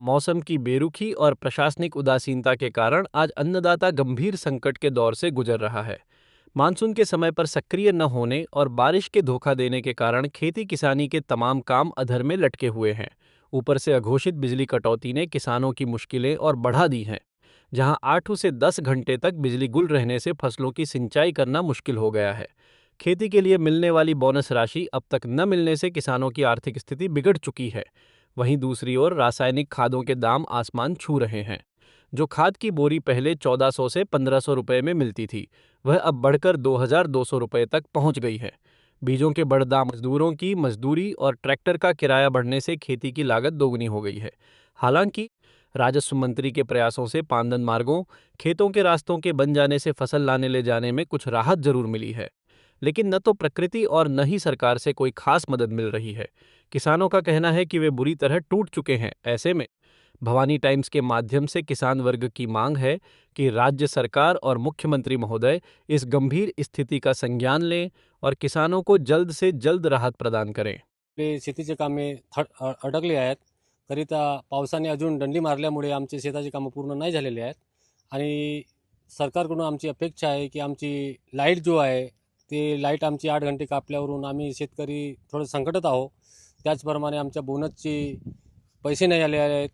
मौसम की बेरुखी और प्रशासनिक उदासीनता के कारण आज अन्नदाता गंभीर संकट के दौर से गुजर रहा है। मानसून के समय पर सक्रिय न होने और बारिश के धोखा देने के कारण खेती किसानी के तमाम काम अधर में लटके हुए हैं। ऊपर से अघोषित बिजली कटौती ने किसानों की मुश्किलें और बढ़ा दी हैं। जहां 8 से 10 घंटे तक बिजली गुल रहने से फसलों की सिंचाई करना मुश्किल हो गया है। खेती के लिए मिलने वाली बोनस राशि अब तक न मिलने से किसानों की आर्थिक स्थिति बिगड़ चुकी है। वहीं दूसरी ओर रासायनिक खादों के दाम आसमान छू रहे हैं। जो खाद की बोरी पहले 1400 से 1500 रुपए में मिलती थी, वह अब बढ़कर 2200 रुपए तक पहुंच गई है। बीजों के बढ़ दाम, मजदूरों की मजदूरी और ट्रैक्टर का किराया बढ़ने से खेती की लागत दोगुनी हो गई है। हालांकि राजस्व मंत्री के प्रयासों से पांदन मार्गों, खेतों के रास्तों के बन जाने से फसल लाने ले जाने में कुछ राहत जरूर मिली है। लेकिन न तो प्रकृति और न ही सरकार से कोई खास मदद मिल रही है। किसानों का कहना है कि वे बुरी तरह टूट चुके हैं। ऐसे में भवानी टाइम्स के माध्यम से किसान वर्ग की मांग है कि राज्य सरकार और मुख्यमंत्री महोदय इस गंभीर स्थिति का संज्ञान लें और किसानों को जल्द से जल्द राहत प्रदान करें। आपले शेतीचे कामे अडकले आहेत. करिता पावसाने अजून दंडी मारल्यामुळे आमचे शेताची कामं पूर्ण नाही झालेली आहेत आणि सरकारकडून आमची अपेक्षा आहे की आमची लाईट जो आहे ते लाईट आमची 8 घंटे कापल्यावरून आम्ही शेतकरी थोडं संकटात आहोत. त्याचप्रमाणे आमच्या बोनसचे पैसे नाही आले आहेत.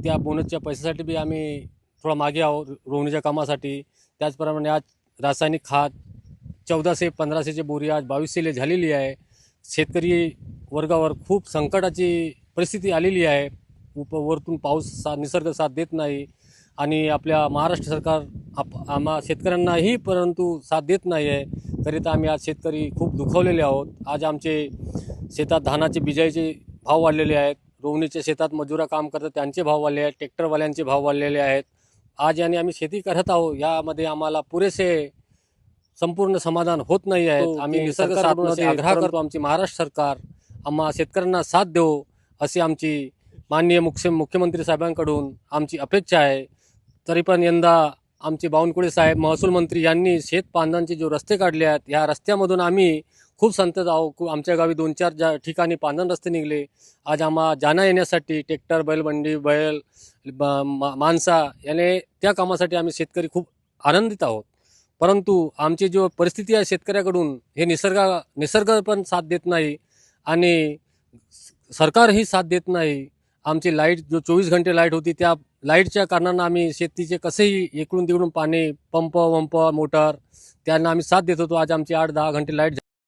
त्या बोनसच्या पैशासाठी बी आम्ही थोडा मागे आहोत रोवणीच्या कामासाठी. त्याचप्रमाणे आज रासायनिक खाद 1400-1500ची बोरी आज 2200 झालेली आहे. शेतकरी वर्गावर खूप संकटाची परिस्थिती आलेली आहे. वरतून पाऊस निसर्ग साथ देत नाही आणि आपल्या महाराष्ट्र सरकार आम्हा शेतकऱ्यांनाही परंतु साथ देत नाही आहे. करिता आम्ही आज शेतकरी खूप दुखावलेले आहोत. आज आमचे शेतात धानाचे बिजाईचे भाव वाढलेले आहेत. रोवणीच्या शेतात मजुरा काम करतात त्यांचे भाव वाढले आहेत. ट्रॅक्टरवाल्यांचे भाव वाढलेले आहेत. आज याने आम्ही शेती करत आहोत, यामध्ये आम्हाला पुरेसे संपूर्ण समाधान होत नाही आहे. आम्ही निसर्ग साथमध्ये आग्रह करतो आमची महाराष्ट्र सरकार आम्हा शेतकऱ्यांना साथ देवो अशी आमची माननीय मुख्यमंत्री साहेबांकडून आमची अपेक्षा आहे. तरी पण यंदा आमचे बावनकुळे साहेब महसूल मंत्री यांनी शेतपांधांचे जो रस्ते काढले आहेत, या रस्त्यामधून आम्ही खूप संतत आहोत. आमच्या गावी 2-4 ठिकाणी पांधन रस्ते निघले. आज आम्हा जाण्या येण्यासाठी ट्रॅक्टर, बैलबंडी, बैल, माणसा याने त्या कामासाठी आम्ही शेतकरी खूप आनंदित आहोत. परंतु आमची जो परिस्थिती आहे शेतकऱ्याकडून हे निसर्ग पण साथ देत नाही आणि सरकारही साथ देत नाही. आमची लाईट जो 24 घंटे लाईट होती, त्या लाईटच्या कारणानं आम्ही शेतीचे कसेही इकडून तिकडून पाणी, पंप मोटर त्यांना आम्ही साथ देत होतो. आज आमची 8-10 घंटे लाईट